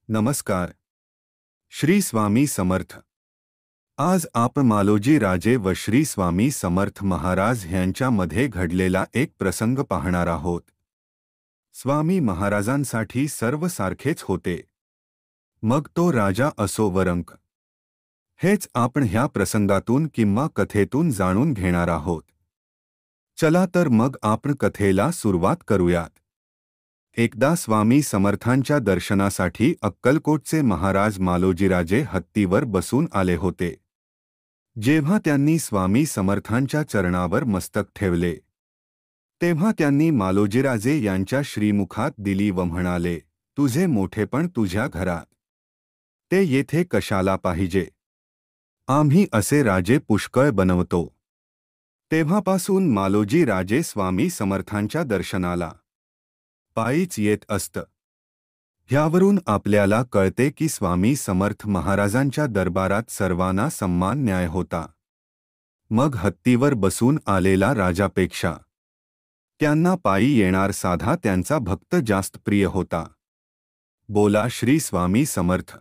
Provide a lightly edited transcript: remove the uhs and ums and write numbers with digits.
नमस्कार. श्री स्वामी समर्थ. आज आपण मालोजी राजे व श्री स्वामी समर्थ महाराज यांच्यामध्ये घडलेला एक प्रसंग पाहणार आहोत. स्वामी महाराजांसाठी सर्व सारखेच होते, मग तो राजा असो व रंक. हेच आपण ह्या प्रसंगातून किंवा कथेतून जाणून घेणार आहोत. चला तर मग आपण कथेला सुरुवात करूयात. एकदा स्वामी समर्थांच्या दर्शनासाठी अक्कलकोटचे महाराज मालोजीराजे हत्तीवर बसून आले होते. जेव्हा त्यांनी स्वामी समर्थांच्या चरणावर मस्तक ठेवले, तेव्हा त्यांनी मालोजीराजे यांच्या श्रीमुखात दिली व म्हणाले, तुझे मोठेपण तुझ्या घरात, ते येथे कशाला पाहिजे? आम्ही असे राजे पुष्कळ बनवतो. तेव्हापासून मालोजी राजे स्वामी समर्थांच्या दर्शनाला पायीच येत असत. ह्यावरून आपल्याला कळते की स्वामी समर्थ महाराजांच्या दरबारात सर्वांना सन्मान न्याय होता. मग हत्तीवर बसून आलेला राजापेक्षा त्यांना पायी येणार साधा त्यांचा भक्त जास्त प्रिय होता. बोला श्री स्वामी समर्थ.